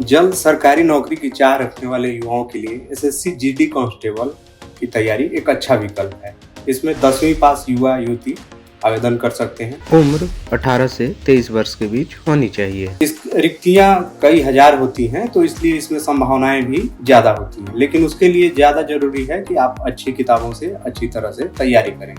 जल्द सरकारी नौकरी की चाह रखने वाले युवाओं के लिए एसएससी जीडी कांस्टेबल की तैयारी एक अच्छा विकल्प है। इसमें 10वीं पास युवा युवती आवेदन कर सकते हैं। उम्र 18 से 23 वर्ष के बीच होनी चाहिए। इस रिक्तियां कई हजार होती हैं, तो इसलिए इसमें संभावनाएं भी ज्यादा होती हैं, लेकिन उसके लिए ज्यादा जरूरी है कि आप अच्छी किताबों से अच्छी तरह से तैयारी करें।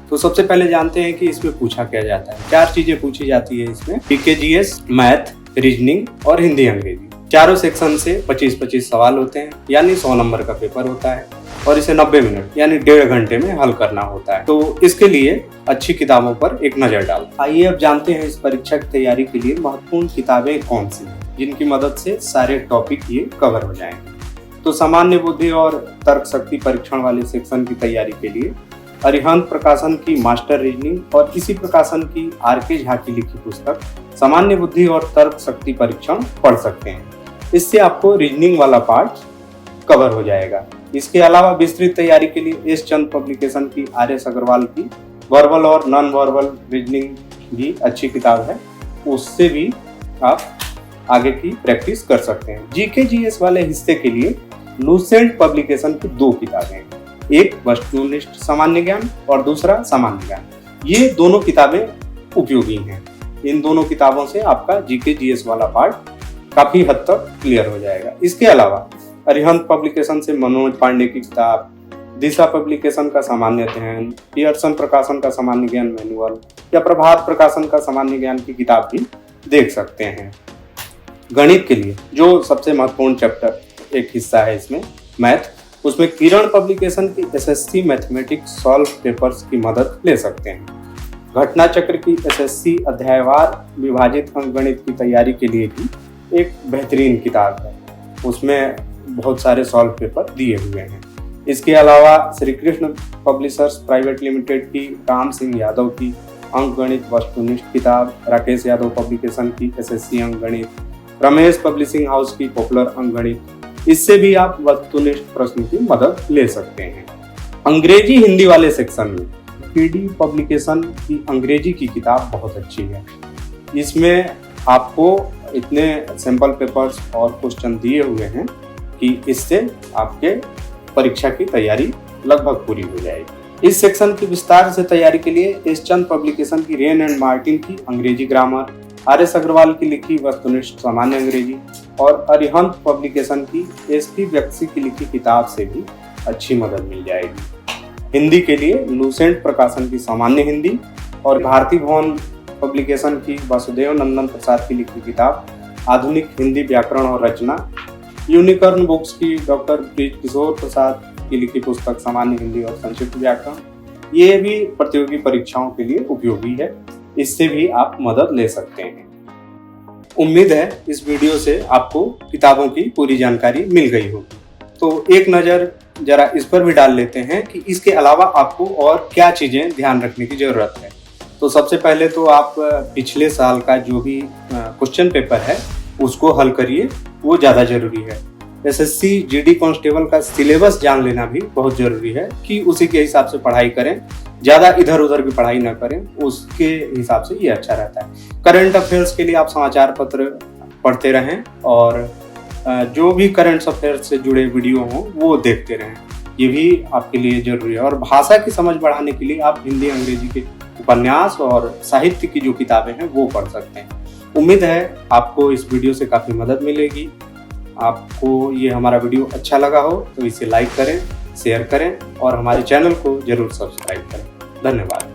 तो सबसे पहले जानते हैं कि इसमें पूछा क्या जाता है। 4 चीजें पूछी जाती है इसमें: जीकेजीएस, मैथ, रीजनिंग और हिंदी अंग्रेजी। चारों सेक्शन से 25-25 सवाल होते हैं, यानी 100 नंबर का पेपर होता है और इसे 90 मिनट यानी 1.5 घंटे में हल करना होता है। तो इसके लिए अच्छी किताबों पर एक नजर डाल। आइए अब जानते हैं इस परीक्षा की तैयारी के लिए महत्वपूर्ण किताबें कौन सी हैं, जिनकी मदद से सारे टॉपिक ये कवर हो जाएंगे। तो सामान्य बुद्धि और तर्क शक्ति परीक्षण वाले सेक्शन की तैयारी के लिए अरिहंत प्रकाशन की मास्टर रीजनिंग और इसी प्रकाशन की आर.के. झा की लिखी पुस्तक सामान्य बुद्धि और तर्क शक्ति परीक्षण पढ़ सकते हैं। इससे आपको रीजनिंग वाला पार्ट कवर हो जाएगा। इसके अलावा विस्तृत तैयारी के लिए एस चंद पब्लिकेशन की आर.एस. अग्रवाल की वर्बल और नॉन वर्बल रीजनिंग भी अच्छी किताब है, उससे भी आप आगे की प्रैक्टिस कर सकते हैं। जीके-जीएस वाले हिस्से के लिए लूसेंट पब्लिकेशन की 2 किताबें हैं, एक वस्तुनिष्ठ सामान्य ज्ञान और दूसरा सामान्य ज्ञान। ये दोनों किताबें उपयोगी हैं। इन दोनों किताबों से आपका जीके-जीएस वाला पार्ट काफी हद तक क्लियर हो जाएगा। इसके अलावा अरिहंत पब्लिकेशन से मनोज पांडे की किताब, दिशा पब्लिकेशन का सामान्य अध्ययन, पियर्सन प्रकाशन का सामान्य ज्ञान मैनुअल या प्रभात प्रकाशन का सामान्य ज्ञान की किताब भी देख सकते हैं। गणित के लिए जो सबसे महत्वपूर्ण चैप्टर एक हिस्सा है इसमें मैथ, उसमें किरण पब्लिकेशन की एसएससी मैथमेटिक्स सॉल्व पेपर्स की मदद ले सकते हैं। घटना चक्र की एसएससी अध्यायवार विभाजित अंकगणित की तैयारी के लिए भी एक बेहतरीन किताब है, उसमें बहुत सारे सॉल्व पेपर दिए हुए हैं। इसके अलावा Shri Krishna publishers private limited की राम सिंह यादव की अंकगणित वस्तुनिष्ठ किताब, राकेश यादव पब्लिकेशन की एसएससी अंकगणित, रमेश पब्लिशिंग हाउस की पॉपुलर अंकगणित, इससे भी आप वस्तुनिष्ठ प्रश्न की मदद ले सकते हैं। अंग्रेजी हिंदी वाले सेक्शन में पीडी पब्लिकेशन की अंग्रेजी की किताब बहुत अच्छी है। इसमें आपको इतने सैंपल पेपर्स और क्वेश्चन दिए हुए हैं कि इससे आपके परीक्षा की तैयारी लगभग पूरी हो जाएगी। इस सेक्शन की विस्तार से तैयारी के लिए एस चंद पब्लिकेशन की रेन एंड मार्टिन की अंग्रेजी ग्रामर, आर.एस. अग्रवाल की लिखी वस्तुनिष्ठ सामान्य अंग्रेजी और अरिहंत पब्लिकेशन की एस.पी. बख्शी की लिखी किताब से भी अच्छी मदद मिल जाएगी। हिंदी के लिए लूसेंट प्रकाशन की सामान्य हिंदी और भारती भवन पब्लिकेशन की वासुदेव नंदन प्रसाद की लिखी किताब आधुनिक हिंदी व्याकरण और रचना, यूनिकॉर्न बुक्स की डॉक्टर ब्रिज किशोर प्रसाद की लिखी पुस्तक सामान्य हिंदी और संक्षिप्त व्याकरण, ये भी प्रतियोगी परीक्षाओं के लिए उपयोगी है, इससे भी आप मदद ले सकते हैं। उम्मीद है इस वीडियो से आपको किताबों की पूरी जानकारी मिल गई होगी। तो एक नज़र जरा इस पर भी डाल लेते हैं कि इसके अलावा आपको और क्या चीज़ें ध्यान रखने की ज़रूरत है। तो सबसे पहले तो आप पिछले साल का जो भी क्वेश्चन पेपर है उसको हल करिए, वो ज़्यादा ज़रूरी है। एसएससी जीडी कांस्टेबल का सिलेबस जान लेना भी बहुत ज़रूरी है कि उसी के हिसाब से पढ़ाई करें, ज़्यादा इधर उधर की पढ़ाई ना करें, उसके हिसाब से ये अच्छा रहता है। करंट अफेयर्स के लिए आप समाचार पत्र पढ़ते रहें और जो भी करंट अफेयर्स से जुड़े वीडियो हों वो देखते रहें, ये भी आपके लिए ज़रूरी है। और भाषा की समझ बढ़ाने के लिए आप हिंदी अंग्रेजी के उपन्यास और साहित्य की जो किताबें हैं वो पढ़ सकते हैं। उम्मीद है आपको इस वीडियो से काफ़ी मदद मिलेगी। आपको ये हमारा वीडियो अच्छा लगा हो तो इसे लाइक करें, शेयर करें और हमारे चैनल को जरूर सब्सक्राइब करें। धन्यवाद।